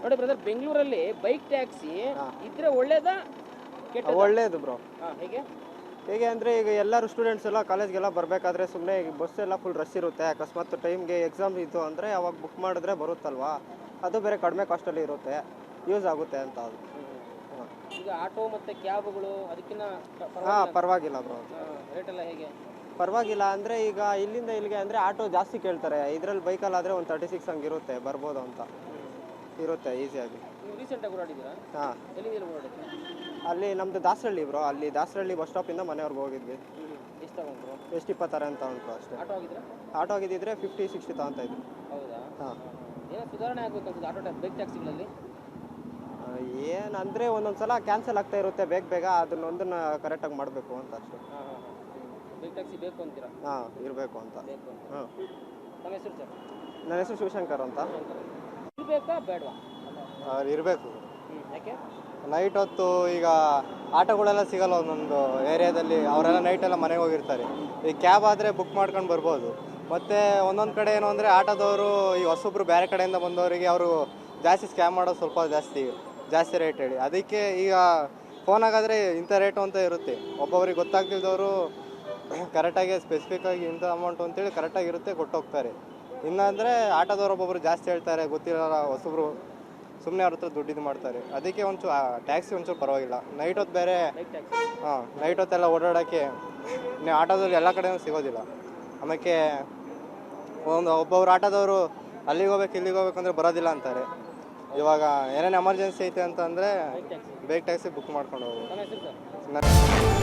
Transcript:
ನೋಡಿ ಬ್ರದರ್, ಬೆಂಗಳೂರಲ್ಲಿ bike taxi ಇದ್ರೆ ಒಳ್ಳೇದಾ ಕೆಟ್ಟದಾ? ಒಳ್ಳೇದು ಬ್ರೋ. ಹೇಗೆ ಹೇಗೆ ಅಂದರೆ ಈಗ ಎಲ್ಲರೂ ಸ್ಟೂಡೆಂಟ್ಸ್ ಎಲ್ಲ ಕಾಲೇಜ್ಗೆಲ್ಲ ಬರಬೇಕಾದ್ರೆ ಸುಮ್ಮನೆ ಬಸ್ ಎಲ್ಲ ಫುಲ್ ರಶ್ ಇರುತ್ತೆ. ಅಕಸ್ಮಾತ್ ಟೈಮ್ಗೆ ಎಕ್ಸಾಮ್ ಇತ್ತು ಅಂದರೆ ಅವಾಗ ಬುಕ್ ಮಾಡಿದ್ರೆ ಬರುತ್ತಲ್ವಾ, ಅದು ಬೇರೆ ಕಡಿಮೆ ಕಾಸ್ಟಲ್ಲಿ ಇರುತ್ತೆ, ಯೂಸ್ ಆಗುತ್ತೆ ಅಂತ ಅದು. ಈಗ ಆಟೋ ಮತ್ತು ಕ್ಯಾಬ್ಗಳು ಅದಕ್ಕಿಂತ ಪರವಾಗಿಲ್ಲ ಬ್ರೋ. ರೇಟ್ ಎಲ್ಲ ಹೇಗೆ? ಪರವಾಗಿಲ್ಲ ಅಂದರೆ ಈಗ ಇಲ್ಲಿಂದ ಇಲ್ಲಿಗೆ ಅಂದರೆ ಆಟೋ ಜಾಸ್ತಿ ಕೇಳ್ತಾರೆ. ಇದರಲ್ಲಿ ಬೈಕಲ್ಲಾದರೆ ಒಂದು 36 ಹಂಗೆ ಇರುತ್ತೆ, ಬರ್ಬೋದು ಅಂತ ಇರುತ್ತೆ ಈಸಿಯಾಗಿ. ನೀವು ರೀಸೆಂಟಾಗಿ ಓಡಾಡಿದ್ದೀರಾ? ಎಲ್ಲಿಂದ ಓಡಾಡಿದ್ರಿ? ಅಲ್ಲಿ ನಮ್ಮದು ದಾಸರಳ್ಳಿ ಬ್ರೋ. ಅಲ್ಲಿ ದಾಸರಳ್ಳಿ ಬಸ್ ಸ್ಟಾಪಿಂದ ಮನೆಯವ್ರಿಗೆ ಹೋಗಿದ್ವಿ. ಎಷ್ಟು ತಗೊಂಡ್ರು? ಎಷ್ಟು 26 ಅಂತ ಉಂಟು ಅಷ್ಟೇ. ಆಟೋ ಆಗಿದ್ರೆ ಆಟೋ ಆಗಿದ್ದಿದ್ರೆ 50-60 ತಗೊತಾ ಇದ್ರು. ಹೌದಾ? ಏನೋ ಸುಧಾರಣೆ ಆಗಬೇಕು ಅನ್ಸುತ್ತೆ ಆಟೋ ಬೈಕ್ ಟ್ಯಾಕ್ಸಿಗಳಲ್ಲಿ. ಏನಂದರೆ ಒಂದೊಂದು ಸಲ ಕ್ಯಾನ್ಸಲ್ ಆಗ್ತಾ ಇರುತ್ತೆ ಬೇಗ, ಅದನ್ನೊಂದನ್ನು ಕರೆಕ್ಟಾಗಿ ಮಾಡಬೇಕು ಅಂತ ಅಷ್ಟೇ. ಬೈಕ್ ಟ್ಯಾಕ್ಸಿ ಬೇಕು ಅಂತೀರಾ? ಇರಬೇಕು ಅಂತ. ನಮ್ಮ ಹೆಸರು ಸರ್? ನನ್ನ ಹೆಸರು ಶಿವಶಂಕರ್ ಅಂತ. ಇರಬೇಕಾ ಬೇಡವಾ? ಇರಬೇಕು. ಯಾಕೆ? ನೈಟ್ ಹೊತ್ತು ಈಗ ಆಟೋಗಳೆಲ್ಲ ಸಿಗಲ್ಲ ಒಂದೊಂದು ಏರಿಯಾದಲ್ಲಿ, ಅವರೆಲ್ಲ ನೈಟೆಲ್ಲ ಮನೆಗೆ ಹೋಗಿರ್ತಾರೆ. ಈ ಕ್ಯಾಬ್ ಆದರೆ ಬುಕ್ ಮಾಡ್ಕೊಂಡು ಬರ್ಬೋದು. ಮತ್ತು ಒಂದೊಂದು ಕಡೆ ಏನು ಅಂದರೆ ಆಟೋದವರು ಈ ಹೊಸೊಬ್ಬರು ಬೇರೆ ಕಡೆಯಿಂದ ಬಂದವರಿಗೆ ಅವರು ಜಾಸ್ತಿ ಸ್ಕ್ಯಾಮ್ ಮಾಡೋದು ಸ್ವಲ್ಪ ಜಾಸ್ತಿ ರೇಟ್ ಹೇಳಿ. ಅದಕ್ಕೆ ಈಗ ಫೋನ್ ಆಗಾದರೆ ಇಂಥ ರೇಟು ಅಂತ ಇರುತ್ತೆ. ಒಬ್ಬೊಬ್ರಿಗೆ ಗೊತ್ತಾಗ್ತಿದ್ದವರು ಕರೆಕ್ಟಾಗಿ ಸ್ಪೆಸಿಫಿಕ್ಕಾಗಿ ಇಂಥ ಅಮೌಂಟು ಅಂತೇಳಿ ಕರೆಕ್ಟಾಗಿರುತ್ತೆ, ಕೊಟ್ಟೋಗ್ತಾರೆ. ಇನ್ನಾಂದರೆ ಆಟೋದವ್ರು ಒಬ್ಬೊಬ್ರು ಜಾಸ್ತಿ ಹೇಳ್ತಾರೆ, ಗೊತ್ತಿರಲ್ಲ ಹೊಸಬ್ರು, ಸುಮ್ಮನೆ ಅವ್ರ ಹತ್ರ ದುಡ್ಡಿದ್ದು ಮಾಡ್ತಾರೆ. ಅದಕ್ಕೆ ಒಂಚೂರು ಟ್ಯಾಕ್ಸಿ ಒಂಚೂರು ಪರವಾಗಿಲ್ಲ. ನೈಟ್ ಹೊತ್ತು ಬೇರೆ, ನೈಟ್ ಹೊತ್ತೆಲ್ಲ ಓಡಾಡೋಕ್ಕೆ ನೀವು ಆಟೋದಲ್ಲಿ ಎಲ್ಲ ಕಡೆಯೂ ಸಿಗೋದಿಲ್ಲ. ಆಮೇಲೆ ಒಬ್ಬೊಬ್ರು ಆಟೋದವರು ಅಲ್ಲಿಗೆ ಹೋಗ್ಬೇಕು ಇಲ್ಲಿಗೆ ಹೋಗ್ಬೇಕು ಅಂದರೆ ಬರೋದಿಲ್ಲ ಅಂತಾರೆ. ಇವಾಗ ಏನೇನು ಎಮರ್ಜೆನ್ಸಿ ಐತೆ ಅಂತಂದರೆ ಬೈಕ್ ಟ್ಯಾಕ್ಸಿ ಬುಕ್ ಮಾಡ್ಕೊಂಡು ಹೋಗ್ಬೋದು.